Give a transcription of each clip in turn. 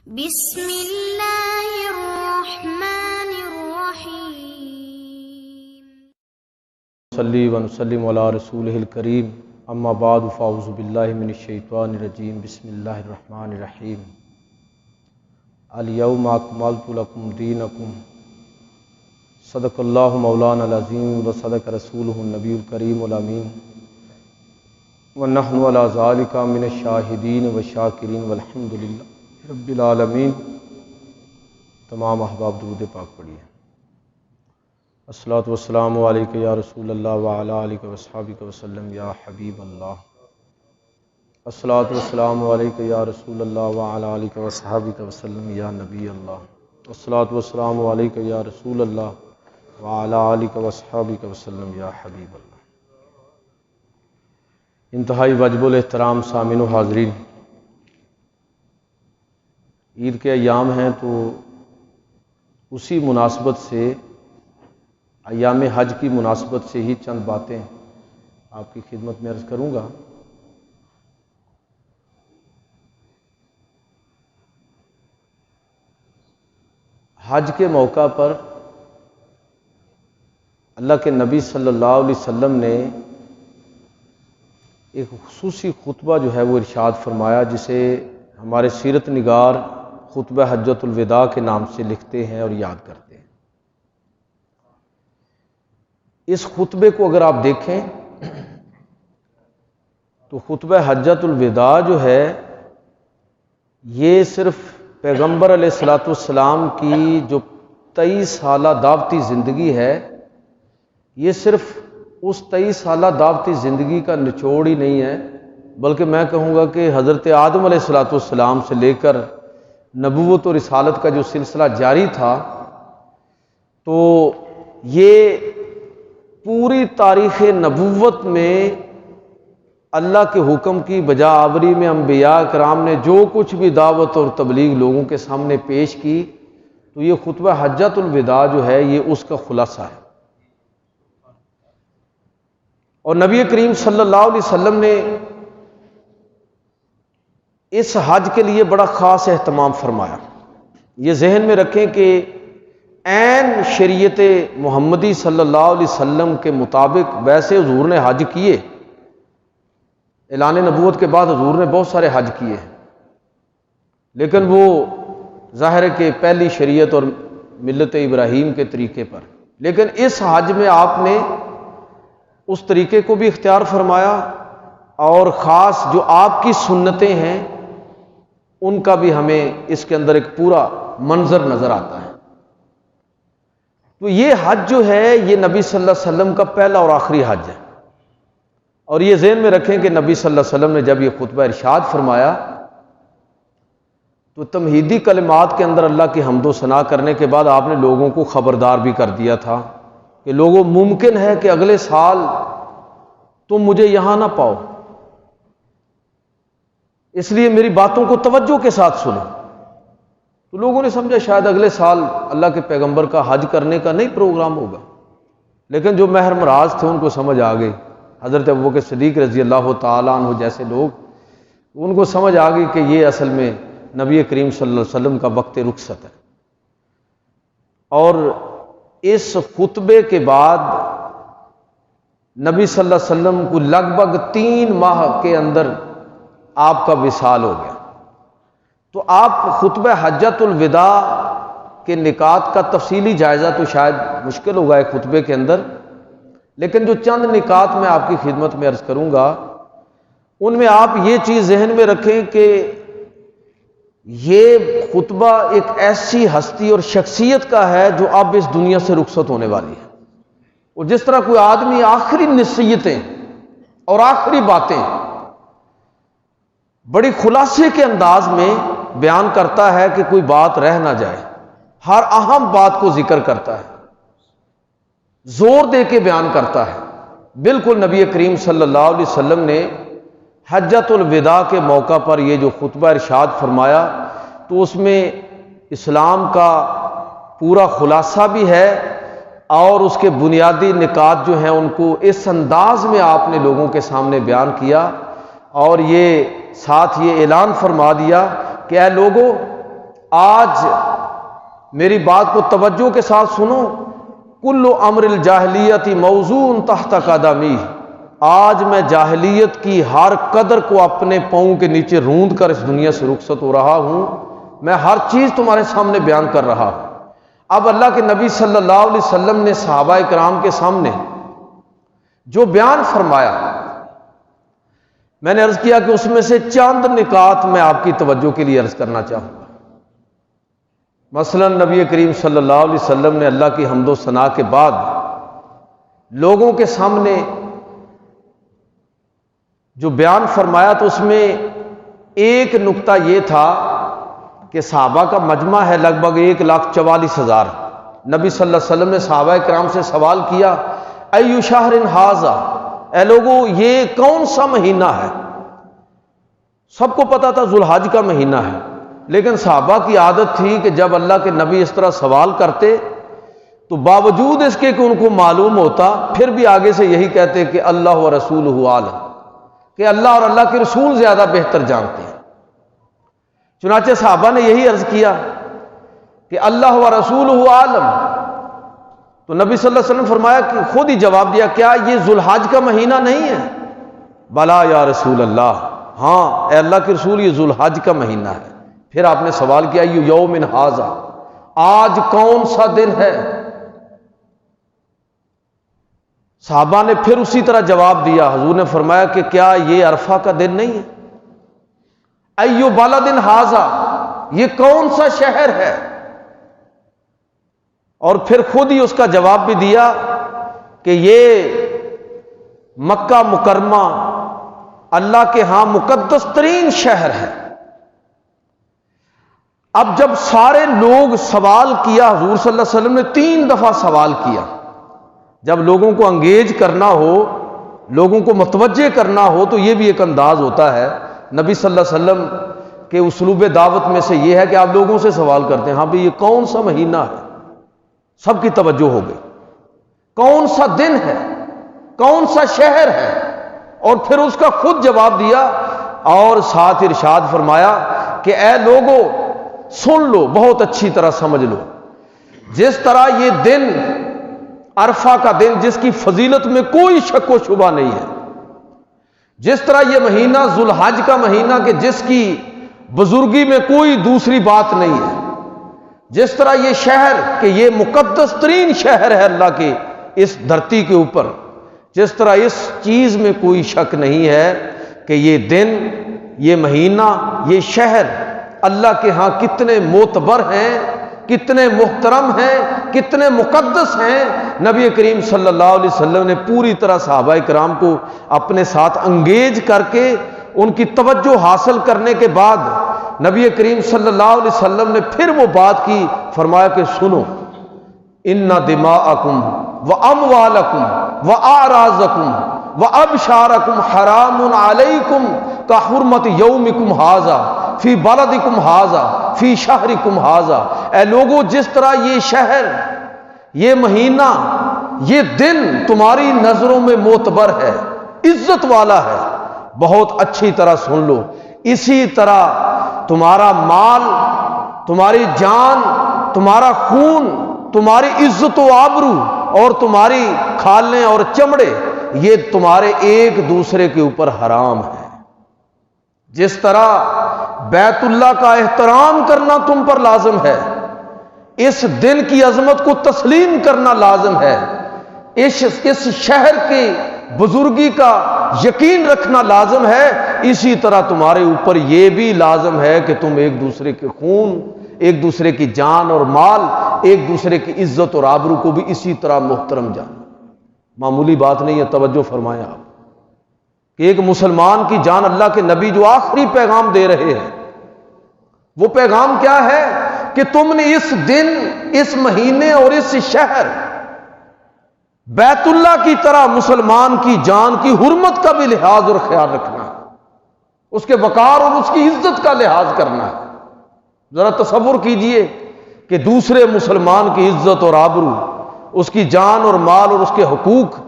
بسم اللہ الرحمن الرحیم صلی و نسلم علی رسولہ الکریم اما بعد فاعوذ باللہ من الشیطان الرجیم بسم اللہ الرحمن الرحیم الیوم اکملت لکم دینکم صدق اللہ مولانا العظیم و صدق رسولہ النبی الکریم الامین ونحن علی ذالک من الشاہدین والشاکرین والحمد للہ رب العالمین۔ تمام احباب درود پاک پڑھیے۔ الصلاۃ والسلام علیک یا رسول اللہ وعلی آلک واصحابک وسلم یا حبیب اللہ۔ الصلاۃ والسلام علیک یا رسول اللہ وعلی آلک واصحابک وسلم یا نبی اللہ۔ الصلاۃ والسلام علیک یا رسول اللہ وعلی آلک واصحابک وسلم یا حبیب اللہ۔ انتہائی واجب الاحترام سامعین و حاضرین، عید کے ایام ہیں تو اسی مناسبت سے ایام حج کی مناسبت سے ہی چند باتیں آپ کی خدمت میں عرض کروں گا۔ حج کے موقع پر اللہ کے نبی صلی اللہ علیہ وسلم نے ایک خصوصی خطبہ جو ہے وہ ارشاد فرمایا، جسے ہمارے سیرت نگار خطبہ حجۃ الوداع کے نام سے لکھتے ہیں اور یاد کرتے ہیں۔ اس خطبے کو اگر آپ دیکھیں تو خطبہ حجۃ الوداع جو ہے یہ صرف پیغمبر علیہ الصلوۃ والسلام کی جو 23 سالہ دعوتی زندگی ہے، یہ صرف اس 23 سالہ دعوتی زندگی کا نچوڑ ہی نہیں ہے، بلکہ میں کہوں گا کہ حضرت آدم علیہ الصلوۃ والسلام سے لے کر نبوت و رسالت کا جو سلسلہ جاری تھا، تو یہ پوری تاریخ نبوت میں اللہ کے حکم کی بجا آوری میں انبیاء کرام نے جو کچھ بھی دعوت اور تبلیغ لوگوں کے سامنے پیش کی، تو یہ خطبہ حجۃ الوداع جو ہے یہ اس کا خلاصہ ہے۔ اور نبی کریم صلی اللہ علیہ وسلم نے اس حج کے لیے بڑا خاص اہتمام فرمایا۔ یہ ذہن میں رکھیں کہ عین شریعت محمدی صلی اللہ علیہ وسلم کے مطابق ویسے حضور نے حج کیے، اعلان نبوت کے بعد حضور نے بہت سارے حج کیے، لیکن وہ ظاہر ہے کہ پہلی شریعت اور ملت ابراہیم کے طریقے پر، لیکن اس حج میں آپ نے اس طریقے کو بھی اختیار فرمایا، اور خاص جو آپ کی سنتیں ہیں ان کا بھی ہمیں اس کے اندر ایک پورا منظر نظر آتا ہے۔ تو یہ حج جو ہے یہ نبی صلی اللہ علیہ وسلم کا پہلا اور آخری حج ہے۔ اور یہ ذہن میں رکھیں کہ نبی صلی اللہ علیہ وسلم نے جب یہ خطبہ ارشاد فرمایا تو تمہیدی کلمات کے اندر اللہ کی حمد و ثنا کرنے کے بعد آپ نے لوگوں کو خبردار بھی کر دیا تھا کہ لوگوں ممکن ہے کہ اگلے سال تم مجھے یہاں نہ پاؤ، اس لیے میری باتوں کو توجہ کے ساتھ سنو۔ تو لوگوں نے سمجھا شاید اگلے سال اللہ کے پیغمبر کا حج کرنے کا نہیں پروگرام ہوگا، لیکن جو مہر مراز تھے ان کو سمجھ آ گئی، حضرت ابوبکر صدیق رضی اللہ تعالیٰ عنہ جیسے لوگ، ان کو سمجھ آ گئی کہ یہ اصل میں نبی کریم صلی اللہ علیہ وسلم کا وقت رخصت ہے۔ اور اس خطبے کے بعد نبی صلی اللہ علیہ وسلم کو لگ بھگ 3 ماہ کے اندر آپ کا وصال ہو گیا۔ تو آپ خطبہ حجۃ الوداع کے نکات کا تفصیلی جائزہ تو شاید مشکل ہوگا ایک خطبے کے اندر، لیکن جو چند نکات میں آپ کی خدمت میں عرض کروں گا ان میں آپ یہ چیز ذہن میں رکھیں کہ یہ خطبہ ایک ایسی ہستی اور شخصیت کا ہے جو اب اس دنیا سے رخصت ہونے والی ہے۔ اور جس طرح کوئی آدمی آخری نصیحتیں اور آخری باتیں بڑی خلاصے کے انداز میں بیان کرتا ہے کہ کوئی بات رہ نہ جائے، ہر اہم بات کو ذکر کرتا ہے، زور دے کے بیان کرتا ہے، بالکل نبی کریم صلی اللہ علیہ وسلم نے حجۃ الوداع کے موقع پر یہ جو خطبہ ارشاد فرمایا تو اس میں اسلام کا پورا خلاصہ بھی ہے، اور اس کے بنیادی نکات جو ہیں ان کو اس انداز میں آپ نے لوگوں کے سامنے بیان کیا، اور یہ ساتھ یہ اعلان فرما دیا کہ اے لوگو آج میری بات کو توجہ کے ساتھ سنو، کل امر الجاہلیت موضوع تحت قدمی، آج میں جاہلیت کی ہر قدر کو اپنے پاؤں کے نیچے روند کر اس دنیا سے رخصت ہو رہا ہوں، میں ہر چیز تمہارے سامنے بیان کر رہا ہوں۔ اب اللہ کے نبی صلی اللہ علیہ وسلم نے صحابہ کرام کے سامنے جو بیان فرمایا، میں نے عرض کیا کہ اس میں سے چند نکات میں آپ کی توجہ کے لیے عرض کرنا چاہوں گا۔ مثلا نبی کریم صلی اللہ علیہ وسلم نے اللہ کی حمد و ثنا کے بعد لوگوں کے سامنے جو بیان فرمایا تو اس میں ایک نکتہ یہ تھا کہ صحابہ کا مجمع ہے لگ بھگ 1,44,000۔ نبی صلی اللہ علیہ وسلم نے صحابہ کرام سے سوال کیا، ایو شہر ھذا، اے لوگو یہ کون سا مہینہ ہے؟ سب کو پتا تھا ذوالحج کا مہینہ ہے، لیکن صحابہ کی عادت تھی کہ جب اللہ کے نبی اس طرح سوال کرتے تو باوجود اس کے کہ ان کو معلوم ہوتا پھر بھی آگے سے یہی کہتے کہ اللہ و رسولہ عالم، کہ اللہ اور اللہ کے رسول زیادہ بہتر جانتے ہیں۔ چنانچہ صحابہ نے یہی عرض کیا کہ اللہ و رسولہ عالم، تو نبی صلی اللہ علیہ وسلم فرمایا کہ خود ہی جواب دیا، کیا یہ ذوالحج کا مہینہ نہیں ہے؟ بلا یا رسول اللہ، ہاں اے اللہ کے رسول یہ ذوالحج کا مہینہ ہے۔ پھر آپ نے سوال کیا یوم ھذا، آج کون سا دن ہے؟ صحابہ نے پھر اسی طرح جواب دیا، حضور نے فرمایا کہ کیا یہ عرفہ کا دن نہیں ہے؟ ایو بلد ھذا، یہ کون سا شہر ہے؟ اور پھر خود ہی اس کا جواب بھی دیا کہ یہ مکہ مکرمہ اللہ کے ہاں مقدس ترین شہر ہے۔ اب جب سارے لوگ سوال کیا، حضور صلی اللہ علیہ وسلم نے 3 دفعہ سوال کیا۔ جب لوگوں کو انگیج کرنا ہو، لوگوں کو متوجہ کرنا ہو تو یہ بھی ایک انداز ہوتا ہے نبی صلی اللہ علیہ وسلم کے اسلوب دعوت میں سے یہ ہے کہ آپ لوگوں سے سوال کرتے ہیں، ہاں بھئی یہ کون سا مہینہ ہے؟ سب کی توجہ ہو گئی، کون سا دن ہے، کون سا شہر ہے، اور پھر اس کا خود جواب دیا اور ساتھ ارشاد فرمایا کہ اے لوگو سن لو، بہت اچھی طرح سمجھ لو، جس طرح یہ دن عرفہ کا دن جس کی فضیلت میں کوئی شک و شبہ نہیں ہے، جس طرح یہ مہینہ ذوالحج کا مہینہ کہ جس کی بزرگی میں کوئی دوسری بات نہیں ہے، جس طرح یہ شہر کہ یہ مقدس ترین شہر ہے اللہ کے اس دھرتی کے اوپر، جس طرح اس چیز میں کوئی شک نہیں ہے کہ یہ دن، یہ مہینہ، یہ شہر اللہ کے ہاں کتنے معتبر ہیں، کتنے محترم ہیں، کتنے مقدس ہیں۔ نبی کریم صلی اللہ علیہ وسلم نے پوری طرح صحابہ کرام کو اپنے ساتھ انگیج کر کے ان کی توجہ حاصل کرنے کے بعد نبی کریم صلی اللہ علیہ وسلم نے پھر وہ بات کی، فرمایا کہ سنو، ان دماءکم واموالکم واعراضکم وابشارکم حرام علیکم کحرمت یومکم ھذا فی بلدکم ھذا فی شہرکم ھذا، اے لوگو جس طرح یہ شہر، یہ مہینہ، یہ دن تمہاری نظروں میں معتبر ہے، عزت والا ہے، بہت اچھی طرح سن لو، اسی طرح تمہارا مال، تمہاری جان، تمہارا خون، تمہاری عزت و آبرو اور تمہاری کھالیں اور چمڑے، یہ تمہارے ایک دوسرے کے اوپر حرام ہے۔ جس طرح بیت اللہ کا احترام کرنا تم پر لازم ہے، اس دن کی عظمت کو تسلیم کرنا لازم ہے، اس شہر کی بزرگی کا یقین رکھنا لازم ہے، اسی طرح تمہارے اوپر یہ بھی لازم ہے کہ تم ایک دوسرے کے خون، ایک دوسرے کی جان اور مال، ایک دوسرے کی عزت اور آبرو کو بھی اسی طرح محترم جانو۔ معمولی بات نہیں ہے، توجہ فرمائیں آپ کہ ایک مسلمان کی جان اللہ کے نبی جو آخری پیغام دے رہے ہیں، وہ پیغام کیا ہے کہ تم نے اس دن، اس مہینے اور اس شہر بیت اللہ کی طرح مسلمان کی جان کی حرمت کا بھی لحاظ اور خیال رکھنا ہے، اس کے وقار اور اس کی عزت کا لحاظ کرنا ہے۔ ذرا تصور کیجئے کہ دوسرے مسلمان کی عزت اور آبرو، اس کی جان اور مال اور اس کے حقوق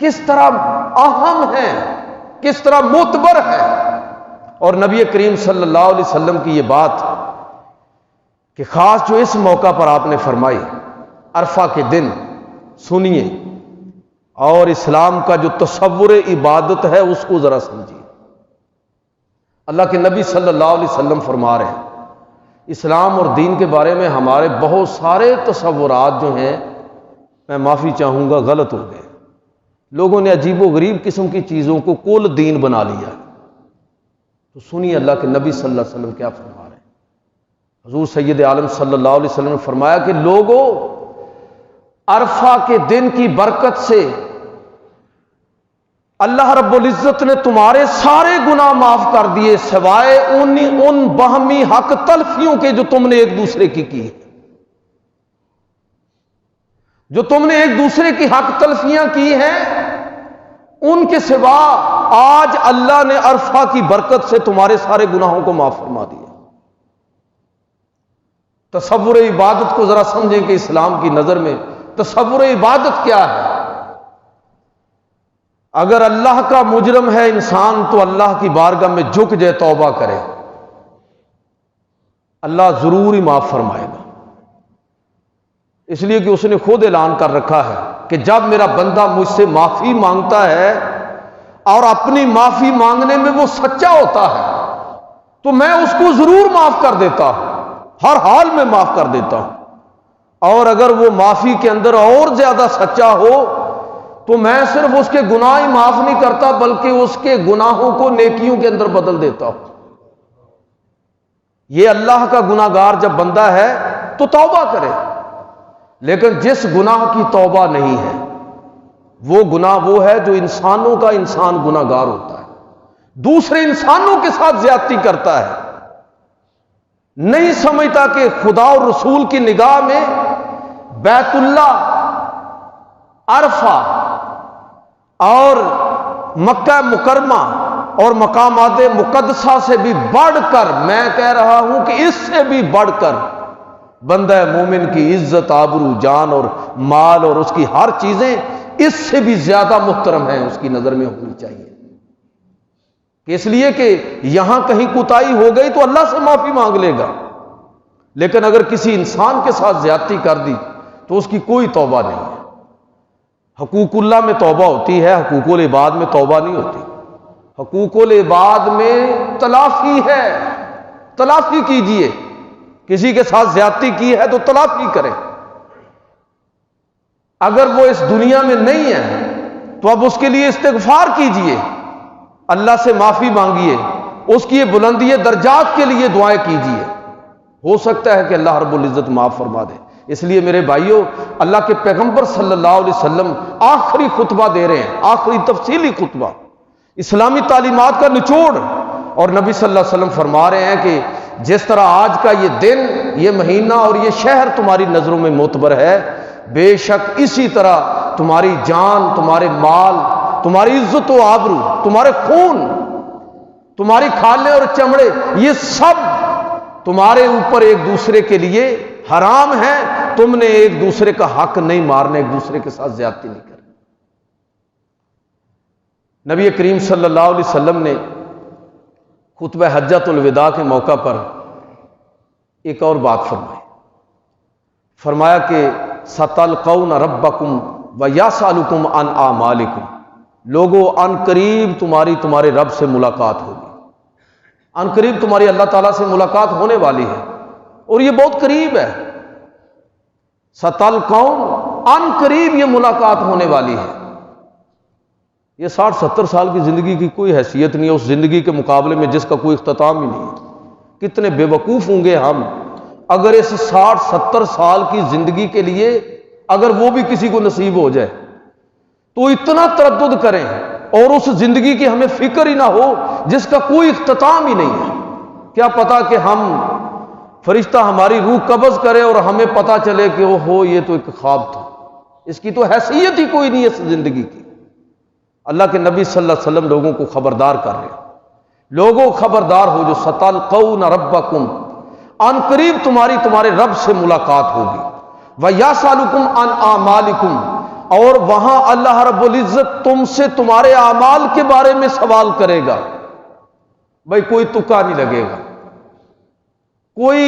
کس طرح اہم ہیں، کس طرح معتبر ہے، اور نبی کریم صلی اللہ علیہ وسلم کی یہ بات کہ خاص جو اس موقع پر آپ نے فرمائی عرفہ کے دن، سنیے اور اسلام کا جو تصور عبادت ہے اس کو ذرا سمجھیے۔ اللہ کے نبی صلی اللہ علیہ وسلم فرما رہے ہیں اسلام اور دین کے بارے میں ہمارے بہت سارے تصورات جو ہیں، میں معافی چاہوں گا، غلط ہو گئے۔ لوگوں نے عجیب و غریب قسم کی چیزوں کو کل دین بنا لیا۔ تو سنیے اللہ کے نبی صلی اللہ علیہ وسلم کیا فرما رہے ہیں۔ حضور سید عالم صلی اللہ علیہ وسلم نے فرمایا کہ لوگوں، عرفہ کے دن کی برکت سے اللہ رب العزت نے تمہارے سارے گناہ معاف کر دیے، سوائے ان باہمی حق تلفیوں کے جو تم نے ایک دوسرے کی جو تم نے ایک دوسرے کی حق تلفیاں کی ہیں، ان کے سوا آج اللہ نے عرفہ کی برکت سے تمہارے سارے گناہوں کو معاف فرما دیا۔ تصور عبادت کو ذرا سمجھیں کہ اسلام کی نظر میں تصور عبادت کیا ہے۔ اگر اللہ کا مجرم ہے انسان تو اللہ کی بارگاہ میں جھک جائے، توبہ کرے، اللہ ضرور ہی معاف فرمائے گا۔ اس لیے کہ اس نے خود اعلان کر رکھا ہے کہ جب میرا بندہ مجھ سے معافی مانگتا ہے اور اپنی معافی مانگنے میں وہ سچا ہوتا ہے تو میں اس کو ضرور معاف کر دیتا ہوں، ہر حال میں معاف کر دیتا ہوں۔ اور اگر وہ معافی کے اندر اور زیادہ سچا ہو تو میں صرف اس کے گناہ ہی معاف نہیں کرتا بلکہ اس کے گناہوں کو نیکیوں کے اندر بدل دیتا ہوں۔ یہ اللہ کا گناہ گار جب بندہ ہے تو توبہ کرے، لیکن جس گناہ کی توبہ نہیں ہے وہ گناہ وہ ہے جو انسانوں کا انسان گناہ گار ہوتا ہے، دوسرے انسانوں کے ساتھ زیادتی کرتا ہے، نہیں سمجھتا کہ خدا اور رسول کی نگاہ میں بیت اللہ، عرفہ اور مکہ مکرمہ اور مقامات مقدسہ سے بھی بڑھ کر، میں کہہ رہا ہوں کہ اس سے بھی بڑھ کر بندہ مومن کی عزت، آبرو، جان اور مال اور اس کی ہر چیزیں اس سے بھی زیادہ محترم ہیں، اس کی نظر میں ہونی چاہیے۔ کہ اس لیے کہ یہاں کہیں کوتاہی ہو گئی تو اللہ سے معافی مانگ لے گا، لیکن اگر کسی انسان کے ساتھ زیادتی کر دی تو اس کی کوئی توبہ نہیں ہے۔ حقوق اللہ میں توبہ ہوتی ہے، حقوق العباد میں توبہ نہیں ہوتی۔ حقوق العباد میں تلافی ہے، تلافی کیجئے، کسی کے ساتھ زیادتی کی ہے تو تلافی کرے۔ اگر وہ اس دنیا میں نہیں ہے تو اب اس کے لیے استغفار کیجئے، اللہ سے معافی مانگیے، اس کی بلندی درجات کے لیے دعائیں کیجئے، ہو سکتا ہے کہ اللہ رب العزت معاف فرما دے۔ اس لیے میرے بھائیوں، اللہ کے پیغمبر صلی اللہ علیہ وسلم آخری خطبہ دے رہے ہیں، آخری تفصیلی خطبہ، اسلامی تعلیمات کا نچوڑ، اور نبی صلی اللہ علیہ وسلم فرما رہے ہیں کہ جس طرح آج کا یہ دن، یہ مہینہ اور یہ شہر تمہاری نظروں میں معتبر ہے، بے شک اسی طرح تمہاری جان، تمہارے مال، تمہاری عزت و آبرو، تمہارے خون، تمہاری کھالیں اور چمڑے، یہ سب تمہارے اوپر ایک دوسرے کے لیے حرام ہے۔ تم نے ایک دوسرے کا حق نہیں مارنا، ایک دوسرے کے ساتھ زیادتی نہیں کرنی۔ نبی کریم صلی اللہ علیہ وسلم نے خطبہ حجۃ الوداع کے موقع پر ایک اور بات فرمائی، فرمایا کہ سَتَلْقَوْنَ رَبَّكُمْ وَيَسْأَلُكُمْ عَنْ أَعْمَالِكُمْ، لوگوں ان قریب تمہارے رب سے ملاقات ہوگی، ان قریب تمہاری اللہ تعالیٰ سے ملاقات ہونے والی ہے، اور یہ بہت قریب ہے۔ سَتَلْقَوْنَ، ان قریب یہ ملاقات ہونے والی ہے۔ یہ 60-70 سال کی زندگی کی کوئی حیثیت نہیں ہے اس زندگی کے مقابلے میں جس کا کوئی اختتام ہی نہیں ہے۔ کتنے بے وقوف ہوں گے ہم اگر اس 60-70 سال کی زندگی کے لیے اگر وہ بھی کسی کو نصیب ہو جائے تو اتنا تردد کریں اور اس زندگی کی ہمیں فکر ہی نہ ہو جس کا کوئی اختتام ہی نہیں ہے۔ کیا پتا کہ ہم فرشتہ ہماری روح قبض کرے اور ہمیں پتا چلے کہ وہ ہو یہ تو ایک خواب تھا، اس کی تو حیثیت ہی کوئی نہیں ہے اس زندگی کی۔ اللہ کے نبی صلی اللہ علیہ وسلم لوگوں کو خبردار کر رہے ہیں، لوگوں خبردار ہو جو سَتَلْقَوْنَ رَبَّكُمْ، ان قریب تمہارے رب سے ملاقات ہوگی، وَيَسْأَلُكُمْ عَنْ أَعْمَالِكُمْ، اور وہاں اللہ رب العزت تم سے تمہارے اعمال کے بارے میں سوال کرے گا۔ بھائی کوئی تکا نہیں لگے گا، کوئی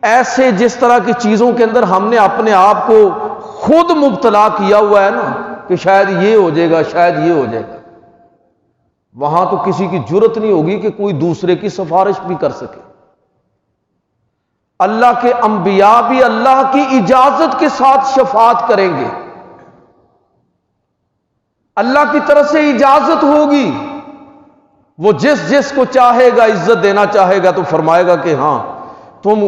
ایسے جس طرح کی چیزوں کے اندر ہم نے اپنے آپ کو خود مبتلا کیا ہوا ہے نا کہ شاید یہ ہو جائے گا، شاید یہ ہو جائے گا، وہاں تو کسی کی جرت نہیں ہوگی کہ کوئی دوسرے کی سفارش بھی کر سکے۔ اللہ کے انبیاء بھی اللہ کی اجازت کے ساتھ شفاعت کریں گے، اللہ کی طرف سے اجازت ہوگی، وہ جس جس کو چاہے گا عزت دینا چاہے گا تو فرمائے گا کہ ہاں تم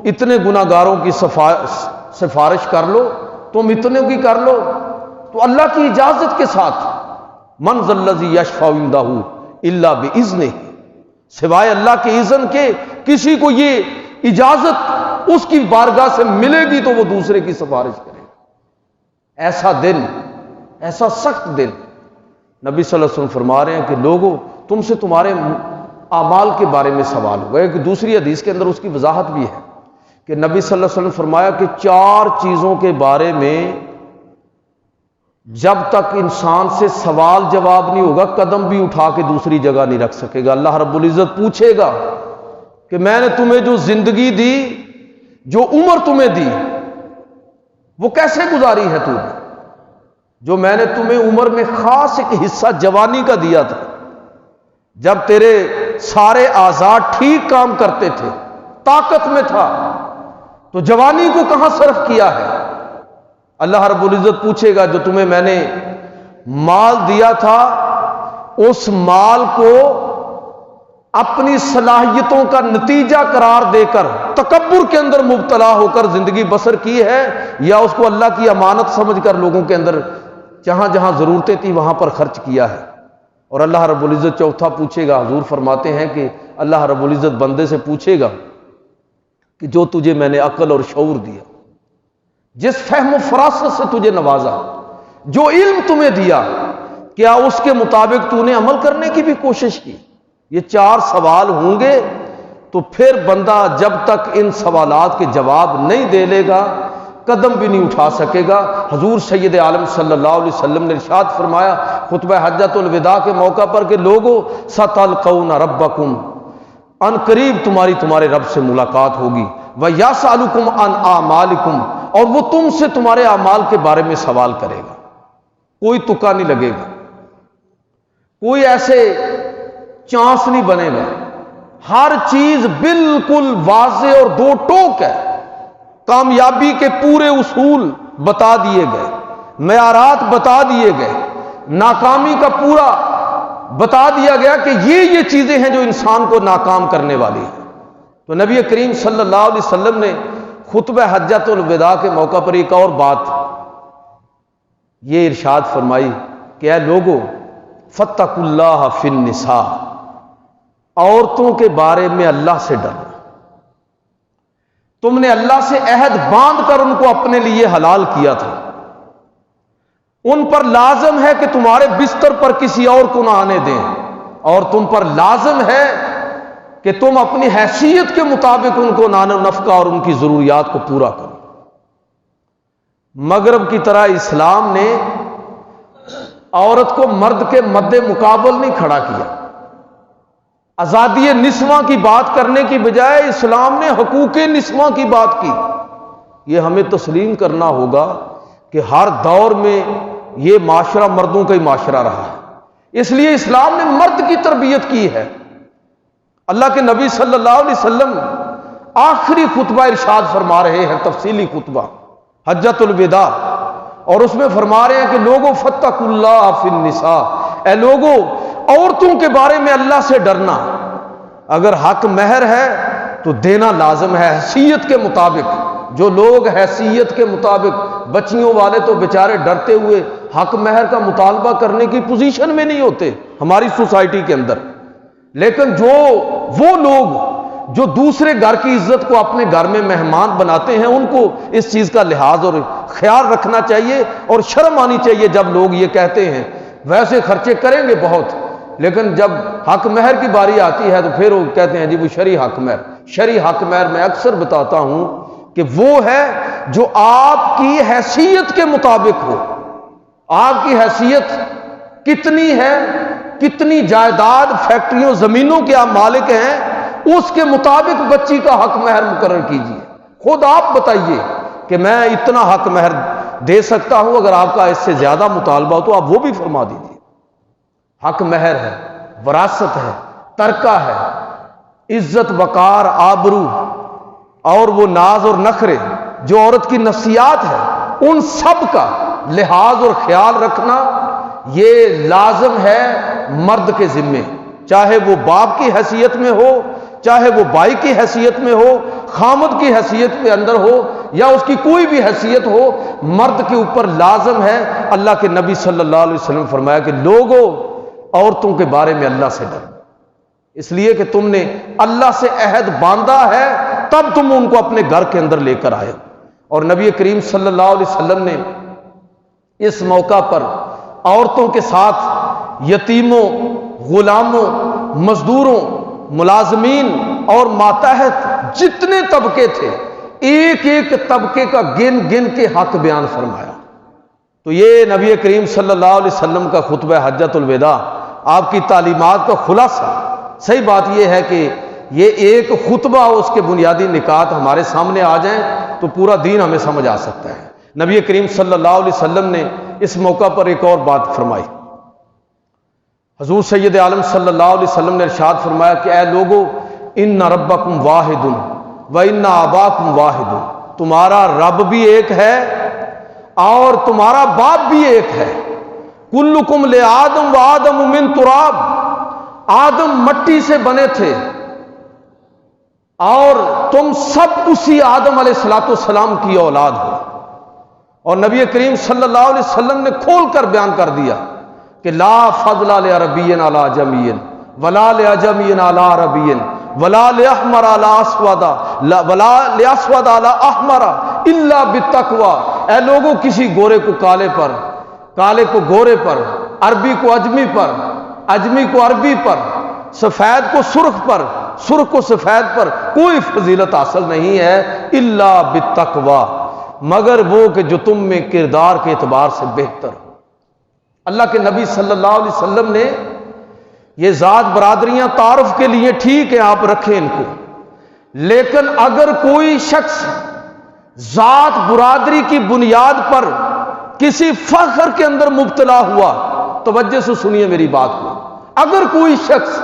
اتنے گناہگاروں کی سفارش کر لو، تم اتنے کی کر لو، تو اللہ کی اجازت کے ساتھ من ذا الذی یشفع عندہ الا باذنہ، سوائے اللہ کے اذن کے کسی کو یہ اجازت اس کی بارگاہ سے ملے گی تو وہ دوسرے کی سفارش کرے گا۔ ایسا دن، ایسا سخت دن، نبی صلی اللہ علیہ وسلم فرما رہے ہیں کہ لوگوں تم سے تمہارے اعمال کے بارے میں سوال ہوگا۔ ایک دوسری حدیث کے اندر اس کی وضاحت بھی ہے کہ نبی صلی اللہ علیہ وسلم فرمایا کہ 4 چیزوں کے بارے میں جب تک انسان سے سوال جواب نہیں ہوگا قدم بھی اٹھا کے دوسری جگہ نہیں رکھ سکے گا۔ اللہ رب العزت پوچھے گا کہ میں نے تمہیں جو زندگی دی، جو عمر تمہیں دی، وہ کیسے گزاری ہے تو نے؟ جو میں نے تمہیں عمر میں خاص ایک حصہ جوانی کا دیا تھا، جب تیرے سارے اعضاء ٹھیک کام کرتے تھے، طاقت میں تھا، تو جوانی کو کہاں صرف کیا ہے؟ اللہ رب العزت پوچھے گا جو تمہیں میں نے مال دیا تھا، اس مال کو اپنی صلاحیتوں کا نتیجہ قرار دے کر تکبر کے اندر مبتلا ہو کر زندگی بسر کی ہے، یا اس کو اللہ کی امانت سمجھ کر لوگوں کے اندر جہاں جہاں ضرورتیں تھیں وہاں پر خرچ کیا ہے؟ اور اللہ رب العزت چوتھا پوچھے گا، حضور فرماتے ہیں کہ اللہ رب العزت بندے سے پوچھے گا کہ جو تجھے میں نے عقل اور شعور دیا، جس فہم و فراست سے تجھے نوازا، جو علم تمہیں دیا، کیا اس کے مطابق تو نے عمل کرنے کی بھی کوشش کی؟ یہ 4 سوال ہوں گے، تو پھر بندہ جب تک ان سوالات کے جواب نہیں دے لے گا قدم بھی نہیں اٹھا سکے گا۔ حضور سید عالم صلی اللہ علیہ وسلم نے ارشاد فرمایا خطبہ حجۃ الوداع کے موقع پر کہ لوگوں ستلقون ربکم، ان قریب تمہارے رب سے ملاقات ہوگی، وَيَسْأَلُكُمْ عَنْ أَعْمَالِكُمْ، اور وہ تم سے تمہارے اعمال کے بارے میں سوال کرے گا۔ کوئی تکا نہیں لگے گا، کوئی ایسے چانس نہیں بنے گا، ہر چیز بالکل واضح اور 2 ٹوک ہے۔ کامیابی کے پورے اصول بتا دیے گئے، معیارات بتا دیے گئے، ناکامی کا پورا بتا دیا گیا کہ یہ چیزیں ہیں جو انسان کو ناکام کرنے والی ہیں۔ تو نبی کریم صلی اللہ علیہ وسلم نے خطبہ حجۃ الوداع کے موقع پر ایک اور بات یہ ارشاد فرمائی کہ اے لوگو فاتقوا اللہ فی النساء، عورتوں کے بارے میں اللہ سے ڈرنا۔ تم نے اللہ سے عہد باندھ کر ان کو اپنے لیے حلال کیا تھا، ان پر لازم ہے کہ تمہارے بستر پر کسی اور کو نہ آنے دیں، اور تم پر لازم ہے کہ تم اپنی حیثیت کے مطابق ان کو نان و نفقہ اور ان کی ضروریات کو پورا کرو۔ مغرب کی طرح اسلام نے عورت کو مرد کے مد مقابل نہیں کھڑا کیا۔ آزادی نسواں کی بات کرنے کی بجائے اسلام نے حقوق نسواں کی بات کی۔ یہ ہمیں تسلیم کرنا ہوگا کہ ہر دور میں یہ معاشرہ مردوں کا ہی معاشرہ رہا ہے، اس لیے اسلام نے مرد کی تربیت کی ہے۔ اللہ کے نبی صلی اللہ علیہ وسلم آخری خطبہ ارشاد فرما رہے ہیں، تفصیلی خطبہ حجۃ الوداع، اور اس میں فرما رہے ہیں کہ لوگوں فاتقوا اللہ فی النساء، اے لوگوں عورتوں کے بارے میں اللہ سے ڈرنا۔ اگر حق مہر ہے تو دینا لازم ہے حیثیت کے مطابق۔ جو لوگ حیثیت کے مطابق، بچیوں والے تو بیچارے ڈرتے ہوئے حق مہر کا مطالبہ کرنے کی پوزیشن میں نہیں ہوتے ہماری سوسائٹی کے اندر، لیکن وہ لوگ جو دوسرے گھر کی عزت کو اپنے گھر میں مہمان بناتے ہیں، ان کو اس چیز کا لحاظ اور خیال رکھنا چاہیے، اور شرم آنی چاہیے جب لوگ یہ کہتے ہیں ویسے خرچے کریں گے بہت، لیکن جب حق مہر کی باری آتی ہے تو پھر وہ کہتے ہیں جی وہ شرعی حق مہر۔ شرعی حق مہر میں اکثر بتاتا ہوں کہ وہ ہے جو آپ کی حیثیت کے مطابق ہو۔ آپ کی حیثیت کتنی ہے، کتنی جائیداد، فیکٹریوں، زمینوں کے آپ مالک ہیں، اس کے مطابق بچی کا حق مہر مقرر کیجیے۔ خود آپ بتائیے کہ میں اتنا حق مہر دے سکتا ہوں، اگر آپ کا اس سے زیادہ مطالبہ ہو تو آپ وہ بھی فرما دیجیے۔ حق مہر ہے، وراثت ہے، ترکہ ہے، عزت وقار آبرو اور وہ ناز اور نخرے جو عورت کی نفسیات ہے، ان سب کا لحاظ اور خیال رکھنا یہ لازم ہے مرد کے ذمے، چاہے وہ باپ کی حیثیت میں ہو، چاہے وہ بھائی کی حیثیت میں ہو، خامد کی حیثیت میں اندر ہو، یا اس کی کوئی بھی حیثیت ہو، مرد کے اوپر لازم ہے۔ اللہ کے نبی صلی اللہ علیہ وسلم فرمایا کہ لوگوں عورتوں کے بارے میں اللہ سے ڈرو، اس لیے کہ تم نے اللہ سے عہد باندھا ہے، تب تم ان کو اپنے گھر کے اندر لے کر آئے۔ اور نبی کریم صلی اللہ علیہ وسلم نے اس موقع پر عورتوں کے ساتھ یتیموں، غلاموں، مزدوروں، ملازمین اور ماتحت جتنے طبقے تھے، ایک ایک طبقے کا گن گن کے حق بیان فرمایا۔ تو یہ نبی کریم صلی اللہ علیہ وسلم کا خطبہ حجۃ الوداع، آپ کی تعلیمات کا خلاصہ۔ صحیح بات یہ ہے کہ یہ ایک خطبہ اس کے بنیادی نکات ہمارے سامنے آ جائیں تو پورا دین ہمیں سمجھ آ سکتا ہے۔ نبی کریم صلی اللہ علیہ وسلم نے اس موقع پر ایک اور بات فرمائی۔ حضور سید عالم صلی اللہ علیہ وسلم نے ارشاد فرمایا کہ اے لوگو، ان ربکم واحد و ان آباکم واحد، تمہارا رب بھی ایک ہے اور تمہارا باپ بھی ایک ہے۔ کلکم لآدم و آدم من تراب، آدم مٹی سے بنے تھے اور تم سب اسی آدم علیہ السلام کی اولاد ہو۔ اور نبی کریم صلی اللہ علیہ وسلم نے کھول کر بیان کر دیا کہ لا فضل لعربی علی عجمی ولا لعجمی علی عربی ولا لاحمر علی اسود ولا لاسود علی احمر الا بالتقوی۔ اے لوگوں، کسی گورے کو کالے پر، کالے کو گورے پر، عربی کو اجمی پر، اجمی کو عربی پر، سفید کو سرخ پر، سرخ کو سفید پر کوئی فضیلت حاصل نہیں ہے الا بالتقوی، مگر وہ کہ جو تم میں کردار کے اعتبار سے بہتر ہو۔ اللہ کے نبی صلی اللہ علیہ وسلم نے یہ ذات برادریاں تعارف کے لیے ٹھیک ہے، آپ رکھیں ان کو، لیکن اگر کوئی شخص ذات برادری کی بنیاد پر کسی فخر کے اندر مبتلا ہوا، توجہ سے سنیے میری بات کو، اگر کوئی شخص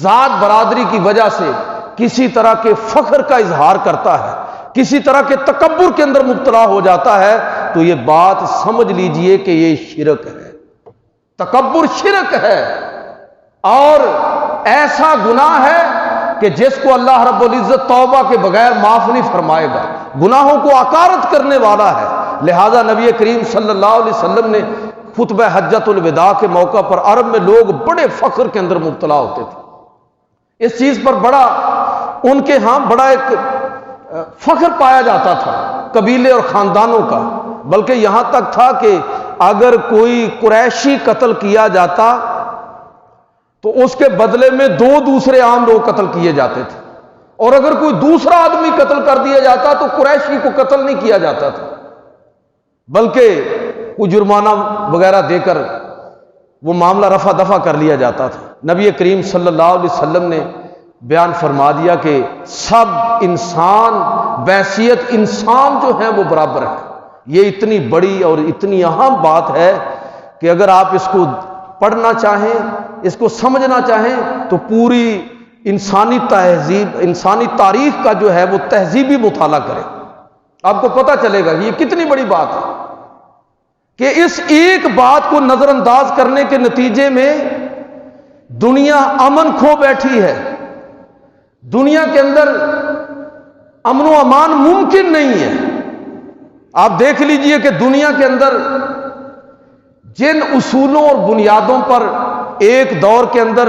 ذات برادری کی وجہ سے کسی طرح کے فخر کا اظہار کرتا ہے، کسی طرح کے تکبر کے اندر مبتلا ہو جاتا ہے، تو یہ بات سمجھ لیجئے کہ یہ شرک ہے۔ تکبر شرک ہے اور ایسا گناہ ہے کہ جس کو اللہ رب العزت توبہ کے بغیر معاف نہیں فرمائے گا، گناہوں کو عقارت کرنے والا ہے۔ لہذا نبی کریم صلی اللہ علیہ وسلم نے خطبہ حجۃ الوداع کے موقع پر عرب میں لوگ بڑے فخر کے اندر مبتلا ہوتے تھے، اس چیز پر بڑا ان کے ہاں بڑا ایک فخر پایا جاتا تھا قبیلے اور خاندانوں کا، بلکہ یہاں تک تھا کہ اگر کوئی قریشی قتل کیا جاتا تو اس کے بدلے میں 2 دوسرے عام لوگ قتل کیے جاتے تھے، اور اگر کوئی دوسرا آدمی قتل کر دیا جاتا تو قریشی کو قتل نہیں کیا جاتا تھا، بلکہ کوئی جرمانہ وغیرہ دے کر وہ معاملہ رفع دفع کر لیا جاتا تھا۔ نبی کریم صلی اللہ علیہ وسلم نے بیان فرما دیا کہ سب انسان بحیثیت انسان جو ہیں وہ برابر ہیں۔ یہ اتنی بڑی اور اتنی اہم بات ہے کہ اگر آپ اس کو پڑھنا چاہیں، اس کو سمجھنا چاہیں تو پوری انسانی تہذیب، انسانی تاریخ کا جو ہے وہ تہذیبی مطالعہ کریں، آپ کو پتہ چلے گا کہ یہ کتنی بڑی بات ہے کہ اس ایک بات کو نظر انداز کرنے کے نتیجے میں دنیا امن کھو بیٹھی ہے۔ دنیا کے اندر امن و امان ممکن نہیں ہے۔ آپ دیکھ لیجئے کہ دنیا کے اندر جن اصولوں اور بنیادوں پر ایک دور کے اندر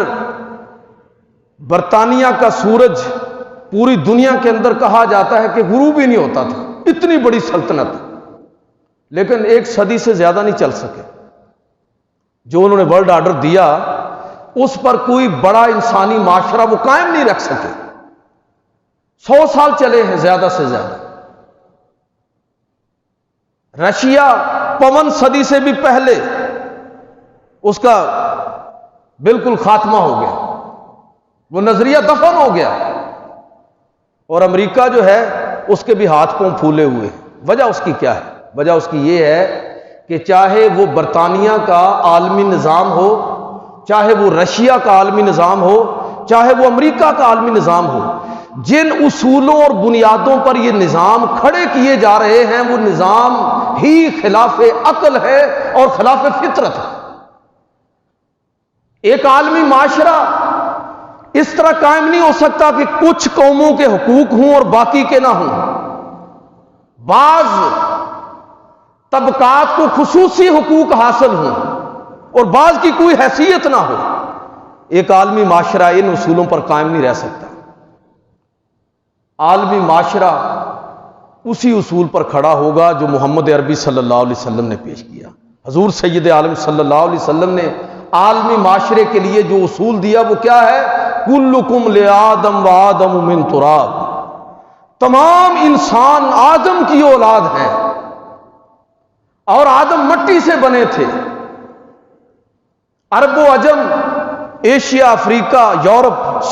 برطانیہ کا سورج پوری دنیا کے اندر کہا جاتا ہے کہ غروب ہی نہیں ہوتا تھا، اتنی بڑی سلطنت، لیکن 1 صدی سے زیادہ نہیں چل سکے۔ جو انہوں نے ورلڈ آرڈر دیا اس پر کوئی بڑا انسانی معاشرہ وہ قائم نہیں رکھ سکے۔ 100 سال چلے ہیں زیادہ سے زیادہ۔ رشیا 55 صدی سے بھی پہلے اس کا بالکل خاتمہ ہو گیا، وہ نظریہ دفن ہو گیا، اور امریکہ جو ہے اس کے بھی ہاتھ پاؤں پھولے ہوئے ہیں۔ وجہ اس کی کیا ہے؟ وجہ اس کی یہ ہے کہ چاہے وہ برطانیہ کا عالمی نظام ہو، چاہے وہ رشیا کا عالمی نظام ہو، چاہے وہ امریکہ کا عالمی نظام ہو، جن اصولوں اور بنیادوں پر یہ نظام کھڑے کیے جا رہے ہیں وہ نظام ہی خلاف عقل ہے اور خلاف فطرت ہے۔ ایک عالمی معاشرہ اس طرح قائم نہیں ہو سکتا کہ کچھ قوموں کے حقوق ہوں اور باقی کے نہ ہوں، بعض طبقات کو خصوصی حقوق حاصل ہوں اور بعض کی کوئی حیثیت نہ ہو۔ ایک عالمی معاشرہ ان اصولوں پر قائم نہیں رہ سکتا۔ عالمی معاشرہ اسی اصول پر کھڑا ہوگا جو محمد عربی صلی اللہ علیہ وسلم نے پیش کیا۔ حضور سید عالم صلی اللہ علیہ وسلم نے عالمی معاشرے کے لیے جو اصول دیا وہ کیا ہے؟ کلکم لآدم و آدم من تراب، تمام انسان آدم کی اولاد ہیں اور آدم مٹی سے بنے تھے۔ عرب و عجم، ایشیا، افریقہ، یورپ،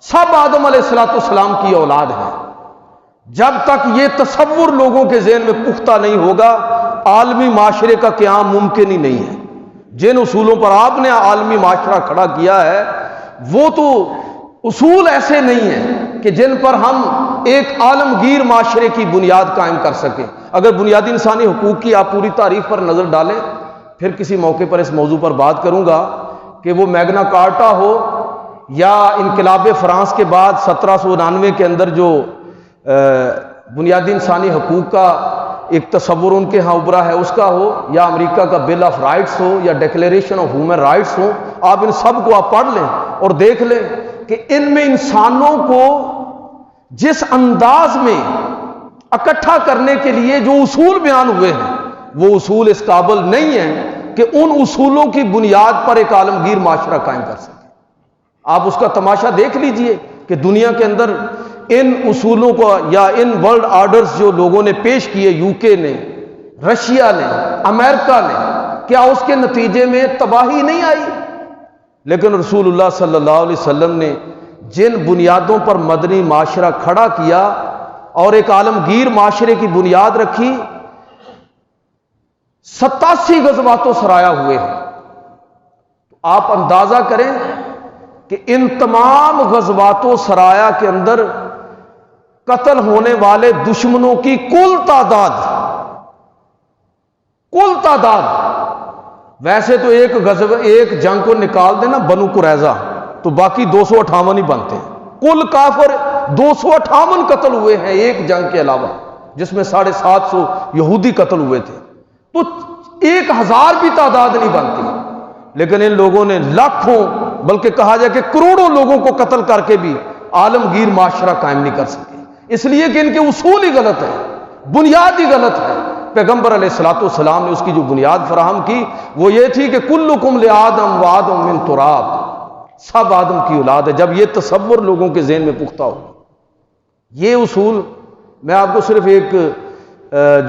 سب آدم علیہ السلام کی اولاد ہیں۔ جب تک یہ تصور لوگوں کے ذہن میں پختہ نہیں ہوگا عالمی معاشرے کا قیام ممکن ہی نہیں ہے۔ جن اصولوں پر آپ نے عالمی معاشرہ کھڑا کیا ہے وہ تو اصول ایسے نہیں ہیں کہ جن پر ہم ایک عالمگیر معاشرے کی بنیاد قائم کر سکیں۔ اگر بنیادی انسانی حقوق کی آپ پوری تاریخ پر نظر ڈالیں، پھر کسی موقع پر اس موضوع پر بات کروں گا کہ وہ میگنا کارٹا ہو یا انقلاب فرانس کے بعد 1799 کے اندر جو بنیادی انسانی حقوق کا ایک تصور ان کے ہاں ابھرا ہے اس کا ہو، یا امریکہ کا بل آف رائٹس ہو، یا ڈیکلیریشن آف ہیومن رائٹس ہو، آپ ان سب کو آپ پڑھ لیں اور دیکھ لیں کہ ان میں انسانوں کو جس انداز میں اکٹھا کرنے کے لیے جو اصول بیان ہوئے ہیں وہ اصول اس قابل نہیں ہیں کہ ان اصولوں کی بنیاد پر ایک عالمگیر معاشرہ قائم کر سکے۔ آپ اس کا تماشا دیکھ لیجئے کہ دنیا کے اندر ان اصولوں کو یا ان ورلڈ آرڈرز جو لوگوں نے پیش کیے، یوکے نے، رشیا نے، امریکہ نے، کیا اس کے نتیجے میں تباہی نہیں آئی؟ لیکن رسول اللہ صلی اللہ علیہ وسلم نے جن بنیادوں پر مدنی معاشرہ کھڑا کیا اور ایک عالمگیر معاشرے کی بنیاد رکھی، 87 غزوات و سرایا ہوئے ہیں۔ آپ اندازہ کریں کہ ان تمام غزوات و سرایا کے اندر قتل ہونے والے دشمنوں کی کل تعداد ویسے تو ایک جنگ کو نکال دینا بنو قریظہ تو باقی 258 ہی بنتے ہیں، کل کافر 258 قتل ہوئے ہیں ایک جنگ کے علاوہ، جس میں 750 یہودی قتل ہوئے تھے، تو 1000 بھی تعداد نہیں بنتی۔ لیکن ان لوگوں نے لاکھوں بلکہ کہا جائے کہ کروڑوں لوگوں کو قتل کر کے بھی عالمگیر معاشرہ قائم نہیں کر سکے، اس لیے کہ ان کے اصول ہی غلط ہے، بنیاد ہی غلط ہے۔ پیغمبر علیہ الصلوۃ والسلام نے اس کی جو بنیاد فراہم کی وہ یہ تھی کہ کلکم لآدم و آدم من تراب، سب آدم کی اولاد ہے۔ جب یہ تصور لوگوں کے ذہن میں پختہ ہو، یہ اصول، میں آپ کو صرف ایک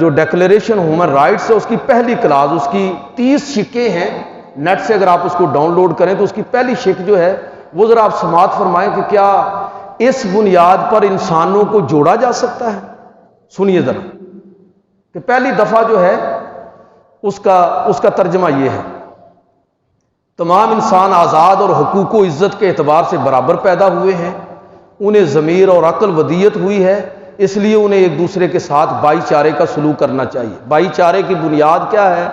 جو ڈیکلیریشن ہیومن رائٹس ہے اس کی پہلی کلاز، اس کی 30 شقیں ہیں، نیٹ سے اگر آپ اس کو ڈاؤن لوڈ کریں تو اس کی پہلی شق جو ہے وہ ذرا آپ سماعت فرمائیں کہ کیا اس بنیاد پر انسانوں کو جوڑا جا سکتا ہے؟ سنیے ذرا کہ پہلی دفعہ جو ہے اس کا ترجمہ یہ ہے: تمام انسان آزاد اور حقوق و عزت کے اعتبار سے برابر پیدا ہوئے ہیں، انہیں ضمیر اور عقل ودیت ہوئی ہے، اس لیے انہیں ایک دوسرے کے ساتھ بھائی چارے کا سلوک کرنا چاہیے۔ بھائی چارے کی بنیاد کیا ہے؟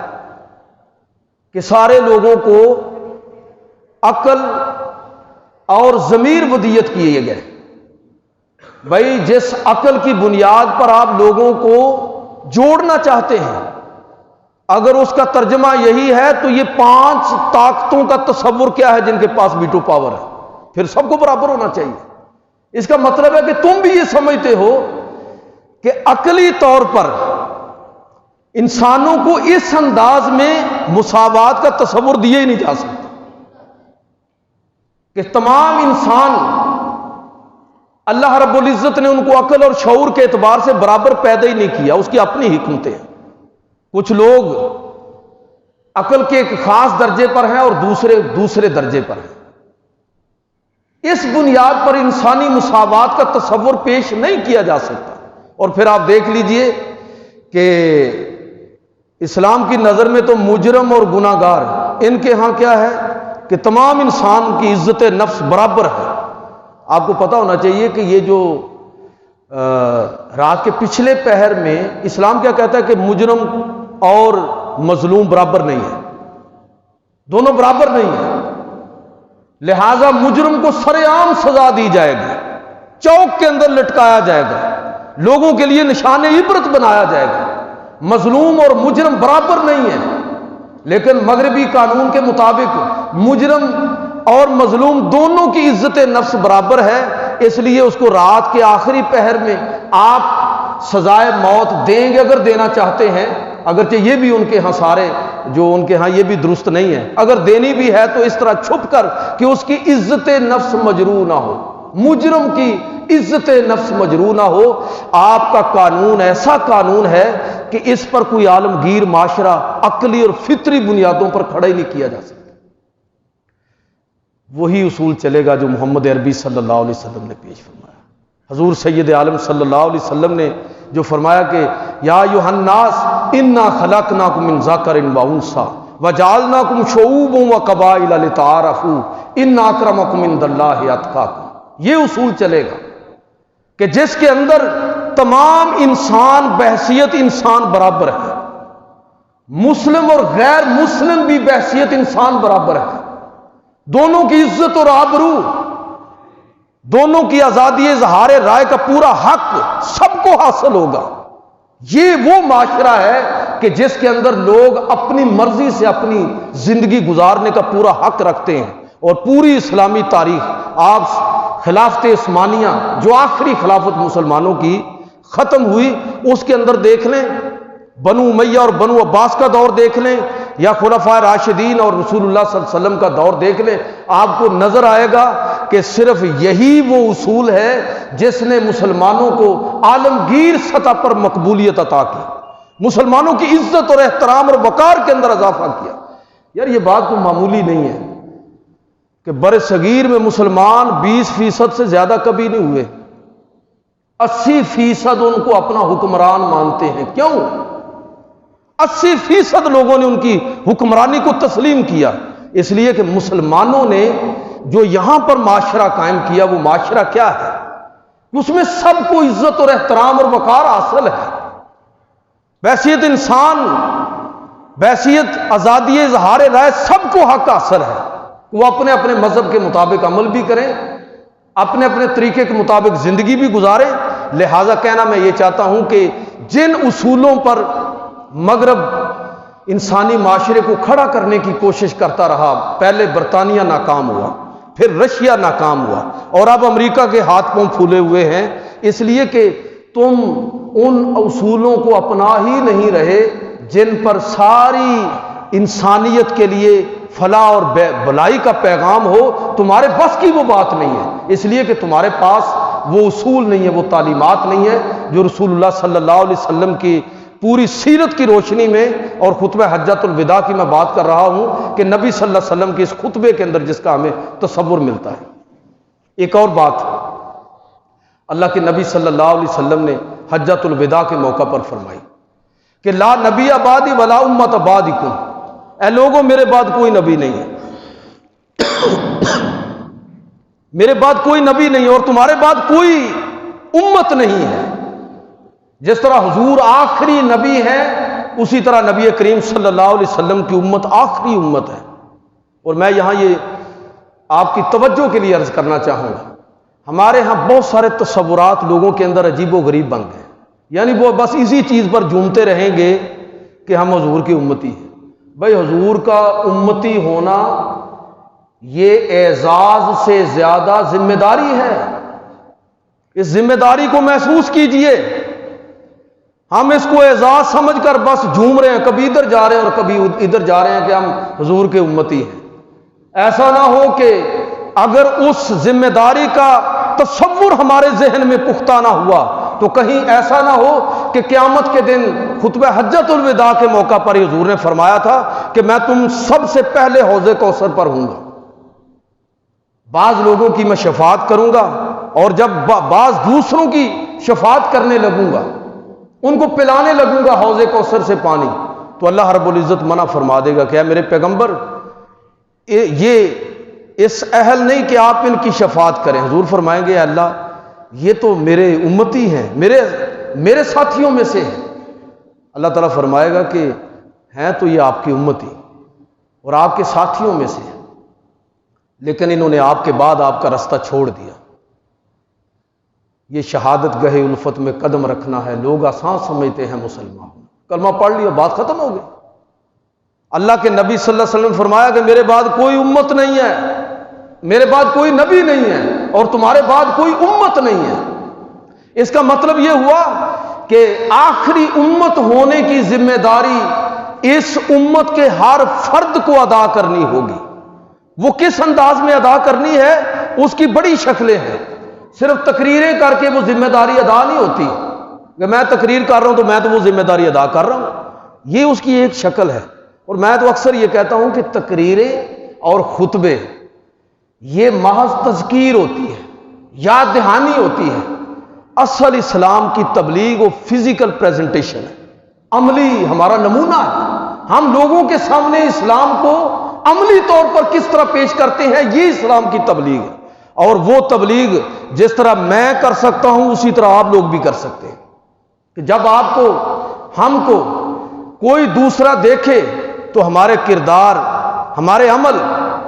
کہ سارے لوگوں کو عقل اور ضمیر ودیت کیے گئے۔ بھائی جس عقل کی بنیاد پر آپ لوگوں کو جوڑنا چاہتے ہیں، اگر اس کا ترجمہ یہی ہے تو یہ 5 طاقتوں کا تصور کیا ہے جن کے پاس ویٹو پاور ہے؟ پھر سب کو برابر ہونا چاہیے۔ اس کا مطلب ہے کہ تم بھی یہ سمجھتے ہو کہ عقلی طور پر انسانوں کو اس انداز میں مساوات کا تصور دیا ہی نہیں جا سکتا کہ تمام انسان اللہ رب العزت نے ان کو عقل اور شعور کے اعتبار سے برابر پیدا ہی نہیں کیا، اس کی اپنی حکمتیں ہیں۔ کچھ لوگ عقل کے ایک خاص درجے پر ہیں اور دوسرے درجے پر ہیں۔ اس بنیاد پر انسانی مساوات کا تصور پیش نہیں کیا جا سکتا۔ اور پھر آپ دیکھ لیجئے کہ اسلام کی نظر میں تو مجرم اور گناہ گار، ان کے ہاں کیا ہے کہ تمام انسان کی عزت نفس برابر ہے۔ آپ کو پتہ ہونا چاہیے کہ یہ جو رات کے پچھلے پہر میں اسلام کیا کہتا ہے کہ مجرم اور مظلوم برابر نہیں ہے، دونوں برابر نہیں ہیں، لہذا مجرم کو سر عام سزا دی جائے گی، چوک کے اندر لٹکایا جائے گا، لوگوں کے لیے نشان عبرت بنایا جائے گا۔ مظلوم اور مجرم برابر نہیں ہیں، لیکن مغربی قانون کے مطابق مجرم اور مظلوم دونوں کی عزت نفس برابر ہے، اس لیے اس کو رات کے آخری پہر میں آپ سزائے موت دیں گے اگر دینا چاہتے ہیں، اگرچہ یہ بھی ان کے ہاں سارے جو ان کے ہاں یہ بھی درست نہیں ہے، اگر دینی بھی ہے تو اس طرح چھپ کر کہ اس کی عزت نفس مجروح نہ ہو، مجرم کی عزت نفس مجروح نہ ہو۔ آپ کا قانون ایسا قانون ہے کہ اس پر کوئی عالمگیر معاشرہ عقلی اور فطری بنیادوں پر کھڑا ہی نہیں کیا جا سکتا۔ وہی اصول چلے گا جو محمد عربی صلی اللہ علیہ وسلم نے پیش فرمایا۔ حضور سید عالم صلی اللہ علیہ وسلم نے جو فرمایا کہ یا ایھا الناس انا خلقناکم من ذکر و انثی وجعلناکم شعوبا وقبائل لتعارفوا ان اکرمکم عند اللہ اتقاکم، یہ اصول چلے گا کہ جس کے اندر تمام انسان بحیثیت انسان برابر ہے، مسلم اور غیر مسلم بھی بحیثیت انسان برابر ہے، دونوں کی عزت اور آبرو، دونوں کی آزادی اظہار رائے کا پورا حق سب کو حاصل ہوگا۔ یہ وہ معاشرہ ہے کہ جس کے اندر لوگ اپنی مرضی سے اپنی زندگی گزارنے کا پورا حق رکھتے ہیں۔ اور پوری اسلامی تاریخ، آپ خلافت عثمانیہ جو آخری خلافت مسلمانوں کی ختم ہوئی، اس کے اندر دیکھ لیں، بنو امیہ اور بنو عباس کا دور دیکھ لیں، یا خلفائے راشدین اور رسول اللہ صلی اللہ علیہ وسلم کا دور دیکھ لیں، آپ کو نظر آئے گا کہ صرف یہی وہ اصول ہے جس نے مسلمانوں کو عالمگیر سطح پر مقبولیت عطا کی، مسلمانوں کی عزت اور احترام اور وقار کے اندر اضافہ کیا۔ یار یہ بات کوئی معمولی نہیں ہے کہ بر صغیر میں مسلمان 20% سے زیادہ کبھی نہیں ہوئے، 80% ان کو اپنا حکمران مانتے ہیں۔ کیوں؟ 80% لوگوں نے ان کی حکمرانی کو تسلیم کیا، اس لیے کہ مسلمانوں نے جو یہاں پر معاشرہ قائم کیا وہ معاشرہ کیا ہے؟ اس میں سب کو عزت اور احترام اور وقار حاصل ہے، بحیثیت انسان، بحیثیت آزادی اظہار رائے سب کو حق حاصل ہے، وہ اپنے اپنے مذہب کے مطابق عمل بھی کریں، اپنے اپنے طریقے کے مطابق زندگی بھی گزاریں۔ لہٰذا کہنا میں یہ چاہتا ہوں کہ جن اصولوں پر مغرب انسانی معاشرے کو کھڑا کرنے کی کوشش کرتا رہا، پہلے برطانیہ ناکام ہوا، پھر رشیا ناکام ہوا، اور اب امریکہ کے ہاتھ پاؤں پھولے ہوئے ہیں، اس لیے کہ تم ان اصولوں کو اپنا ہی نہیں رہے جن پر ساری انسانیت کے لیے فلاح اور بھلائی کا پیغام ہو۔ تمہارے بس کی وہ بات نہیں ہے، اس لیے کہ تمہارے پاس وہ اصول نہیں ہے، وہ تعلیمات نہیں ہے جو رسول اللہ صلی اللہ علیہ وسلم کی پوری سیرت کی روشنی میں، اور خطبہ حجۃ الوداع کی میں بات کر رہا ہوں کہ نبی صلی اللہ علیہ وسلم کے اس خطبے کے اندر جس کا ہمیں تصور ملتا ہے۔ ایک اور بات اللہ کے نبی صلی اللہ علیہ وسلم نے حجۃ الوداع کے موقع پر فرمائی کہ لا نبی بعدی ولا امت بعدکم، اے لوگوں میرے بعد کوئی نبی نہیں ہے، میرے بعد کوئی نبی نہیں اور تمہارے بعد کوئی امت نہیں ہے۔ جس طرح حضور آخری نبی ہے، اسی طرح نبی کریم صلی اللہ علیہ وسلم کی امت آخری امت ہے۔ اور میں یہاں یہ آپ کی توجہ کے لیے عرض کرنا چاہوں گا، ہمارے ہاں بہت سارے تصورات لوگوں کے اندر عجیب و غریب بن گئے، یعنی وہ بس اسی چیز پر جھومتے رہیں گے کہ ہم حضور کی امتی ہیں۔ بھائی حضور کا امتی ہونا یہ اعزاز سے زیادہ ذمہ داری ہے، اس ذمہ داری کو محسوس کیجئے۔ ہم اس کو اعزاز سمجھ کر بس جھوم رہے ہیں، کبھی ادھر جا رہے ہیں اور کبھی ادھر جا رہے ہیں کہ ہم حضور کے امتی ہیں۔ ایسا نہ ہو کہ اگر اس ذمہ داری کا تصور ہمارے ذہن میں پختہ نہ ہوا تو کہیں ایسا نہ ہو کہ قیامت کے دن خطبہ حجۃ الوداع کے موقع پر حضور نے فرمایا تھا کہ میں تم سب سے پہلے حوض کوثر پر ہوں گا، بعض لوگوں کی میں شفاعت کروں گا، اور جب بعض دوسروں کی شفاعت کرنے لگوں گا، ان کو پلانے لگوں گا حوض کوثر سے پانی، تو اللہ رب العزت منع فرما دے گا کہ اے میرے پیغمبر یہ اس اہل نہیں کہ آپ ان کی شفاعت کریں۔ حضور فرمائیں گے اے اللہ یہ تو میرے امتی ہیں، میرے ساتھیوں میں سے ہیں۔ اللہ تعالیٰ فرمائے گا کہ ہیں تو یہ آپ کی امتی اور آپ کے ساتھیوں میں سے ہیں، لیکن انہوں نے آپ کے بعد آپ کا راستہ چھوڑ دیا۔ یہ شہادت گاہ الفت میں قدم رکھنا ہے۔ لوگ آسان سمجھتے ہیں مسلمان، کلمہ پڑھ لیا بات ختم ہو گئی۔ اللہ کے نبی صلی اللہ علیہ وسلم نے فرمایا کہ میرے بعد کوئی امت نہیں ہے، میرے بعد کوئی نبی نہیں ہے، اور تمہارے بعد کوئی امت نہیں ہے۔ اس کا مطلب یہ ہوا کہ آخری امت ہونے کی ذمہ داری اس امت کے ہر فرد کو ادا کرنی ہوگی۔ وہ کس انداز میں ادا کرنی ہے اس کی بڑی شکلیں ہیں۔ صرف تقریریں کر کے وہ ذمہ داری ادا نہیں ہوتی کہ میں تقریر کر رہا ہوں تو میں تو وہ ذمہ داری ادا کر رہا ہوں، یہ اس کی ایک شکل ہے۔ اور میں تو اکثر یہ کہتا ہوں کہ تقریریں اور خطبے یہ محض تذکیر ہوتی ہے، یاد دہانی ہوتی ہے۔ اصل اسلام کی تبلیغ و فزیکل پریزنٹیشن ہے، عملی ہمارا نمونہ ہے۔ ہم لوگوں کے سامنے اسلام کو عملی طور پر کس طرح پیش کرتے ہیں، یہ اسلام کی تبلیغ ہے۔ اور وہ تبلیغ جس طرح میں کر سکتا ہوں اسی طرح آپ لوگ بھی کر سکتے ہیں، کہ جب آپ کو ہم کو کوئی دوسرا دیکھے تو ہمارے کردار، ہمارے عمل،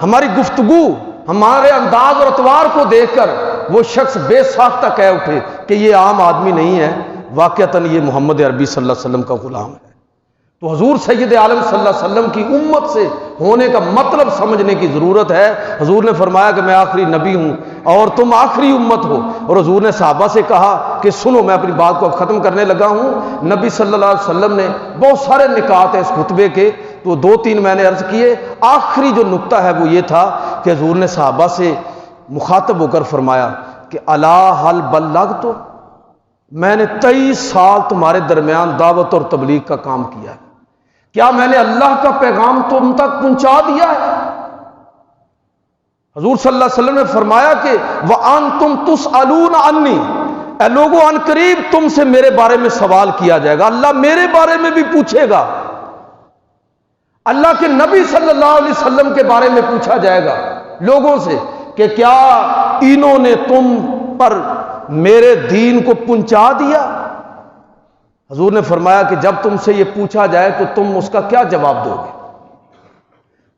ہماری گفتگو، ہمارے انداز اور اطوار کو دیکھ کر وہ شخص بے ساختہ کہہ اٹھے کہ یہ عام آدمی نہیں ہے، واقعتاً یہ محمد عربی صلی اللہ علیہ وسلم کا غلام ہے۔ تو حضور سید عالم صلی اللہ علیہ وسلم کی امت سے ہونے کا مطلب سمجھنے کی ضرورت ہے۔ حضور نے فرمایا کہ میں آخری نبی ہوں اور تم آخری امت ہو، اور حضور نے صحابہ سے کہا کہ سنو، میں اپنی بات کو اب ختم کرنے لگا ہوں۔ نبی صلی اللہ علیہ وسلم نے بہت سارے نکات ہیں اس خطبے کے، تو دو تین میں نے عرض کیے۔ آخری جو نکتہ ہے وہ یہ تھا کہ حضور نے صحابہ سے مخاطب ہو کر فرمایا کہ الا حل بلغت، میں نے 23 سال تمہارے درمیان دعوت اور تبلیغ کا کام کیا ہے، کیا میں نے اللہ کا پیغام تم تک پہنچا دیا ہے؟ حضور صلی اللہ علیہ وسلم نے فرمایا کہ وَأَنْتُمْ تُسْأَلُونَ عَنِّي، اے لوگوں ان قریب تم سے میرے بارے میں سوال کیا جائے گا، اللہ میرے بارے میں بھی پوچھے گا، اللہ کے نبی صلی اللہ علیہ وسلم کے بارے میں پوچھا جائے گا لوگوں سے کہ کیا انہوں نے تم پر میرے دین کو پہنچا دیا؟ حضور نے فرمایا کہ جب تم سے یہ پوچھا جائے تو تم اس کا کیا جواب دو گے؟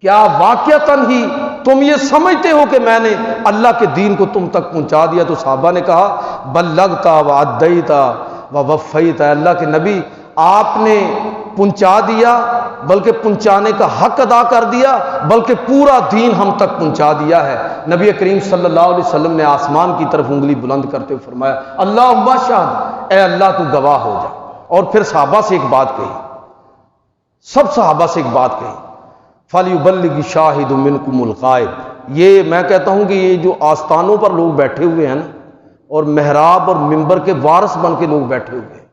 کیا واقعتاً ہی تم یہ سمجھتے ہو کہ میں نے اللہ کے دین کو تم تک پہنچا دیا؟ تو صحابہ نے کہا بلغتا وعدیتا ووفیتا، اللہ کے نبی آپ نے پہنچا دیا، بلکہ پہنچانے کا حق ادا کر دیا، بلکہ پورا دین ہم تک پہنچا دیا ہے۔ نبی کریم صلی اللہ علیہ وسلم نے آسمان کی طرف انگلی بلند کرتے ہوئے فرمایا اللہم شہد، اے اللہ تو گواہ ہو جا۔ اور پھر صحابہ سے ایک بات کہی، سب صحابہ سے ایک بات کہی فَلْيُبَلِّغِ شَاهِدٌ مِّنْكُمُ الْغَائِبَ۔ یہ میں کہتا ہوں کہ یہ جو آستانوں پر لوگ بیٹھے ہوئے ہیں نا، اور محراب اور منبر کے وارث بن کے لوگ بیٹھے ہوئے ہیں،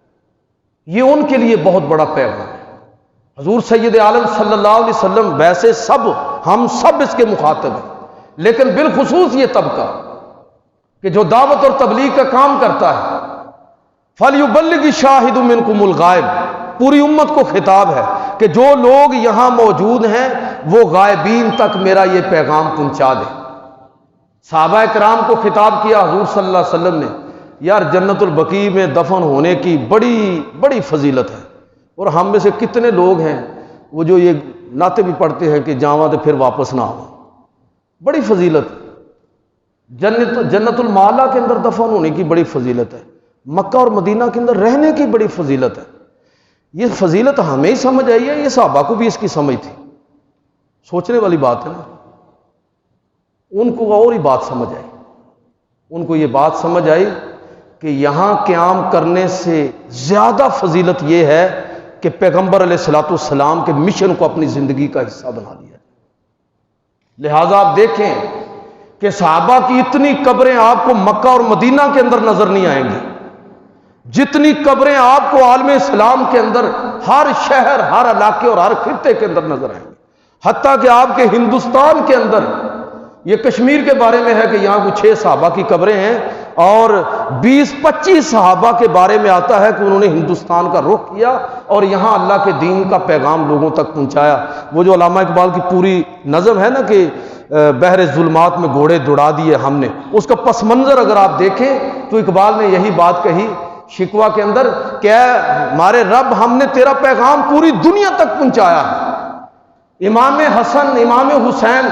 یہ ان کے لیے بہت بڑا پیغام ہے۔ حضور سید عالم صلی اللہ علیہ وسلم ویسے ہم سب اس کے مخاطب ہیں، لیکن بالخصوص یہ طبقہ کہ جو دعوت اور تبلیغ کا کام کرتا ہے، فَلْيُبَلِّغِ شَاهِدٌ مِّنْكُمُ الْغَائِبَ، پوری امت کو خطاب ہے کہ جو لوگ یہاں موجود ہیں وہ غائبین تک میرا یہ پیغام پہنچا دیں۔ صحابہ کرام کو خطاب کیا حضور صلی اللہ علیہ وسلم نے، یار جنت البقیع میں دفن ہونے کی بڑی بڑی فضیلت ہے، اور ہم میں سے کتنے لوگ ہیں وہ جو یہ نعتیں بھی پڑھتے ہیں کہ جاواں تو پھر واپس نہ آؤ، بڑی فضیلت۔ جنت المعلا کے اندر دفن ہونے کی بڑی فضیلت ہے، مکہ اور مدینہ کے اندر رہنے کی بڑی فضیلت ہے۔ یہ فضیلت ہمیں ہی سمجھ آئی ہے، یہ صحابہ کو بھی اس کی سمجھ تھی؟ سوچنے والی بات ہے نا۔ ان کو اور ہی بات سمجھ آئی، ان کو یہ بات سمجھ آئی کہ یہاں قیام کرنے سے زیادہ فضیلت یہ ہے کہ پیغمبر علیہ الصلوۃ والسلام کے مشن کو اپنی زندگی کا حصہ بنا لیا۔ لہٰذا آپ دیکھیں کہ صحابہ کی اتنی قبریں آپ کو مکہ اور مدینہ کے اندر نظر نہیں آئیں گی جتنی قبریں آپ کو عالم اسلام کے اندر ہر شہر، ہر علاقے اور ہر خطے کے اندر نظر آئیں گی۔ حتیٰ کہ آپ کے ہندوستان کے اندر یہ کشمیر کے بارے میں ہے کہ یہاں کچھ 6 صحابہ کی قبریں ہیں، اور 20-25 صحابہ کے بارے میں آتا ہے کہ انہوں نے ہندوستان کا رخ کیا اور یہاں اللہ کے دین کا پیغام لوگوں تک پہنچایا۔ وہ جو علامہ اقبال کی پوری نظم ہے نا کہ بحر ظلمات میں گھوڑے دوڑا دیے ہم نے، اس کا پس منظر اگر آپ دیکھیں تو اقبال نے یہی بات کہی شکوہ کے اندر کہ اے ہمارے رب، ہم نے تیرا پیغام پوری دنیا تک پہنچایا ہے۔ امام حسن، امام حسین،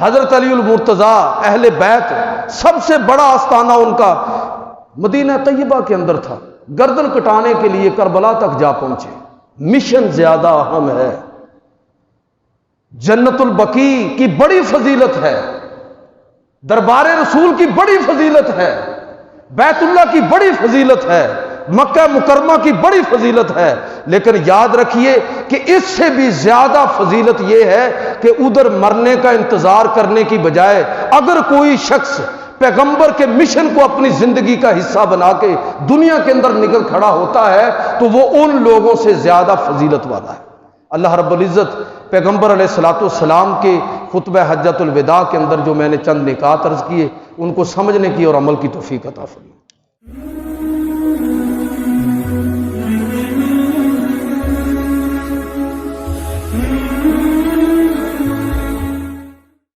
حضرت علی المرتضیٰ، اہل بیت، سب سے بڑا آستانہ ان کا مدینہ طیبہ کے اندر تھا، گردن کٹانے کے لیے کربلا تک جا پہنچے۔ مشن زیادہ اہم ہے۔ جنت البقیع کی بڑی فضیلت ہے، دربار رسول کی بڑی فضیلت ہے، بیت اللہ کی بڑی فضیلت ہے، مکہ مکرمہ کی بڑی فضیلت ہے، لیکن یاد رکھیے کہ اس سے بھی زیادہ فضیلت یہ ہے کہ ادھر مرنے کا انتظار کرنے کی بجائے اگر کوئی شخص پیغمبر کے مشن کو اپنی زندگی کا حصہ بنا کے دنیا کے اندر نکل کھڑا ہوتا ہے تو وہ ان لوگوں سے زیادہ فضیلت والا ہے۔ اللہ رب العزت پیغمبر علیہ الصلوۃ والسلام کے خطبہ حجۃ الوداع کے اندر جو میں نے چند نکات عرض کیے ان کو سمجھنے کی اور عمل کی توفیق عطا فرمائے۔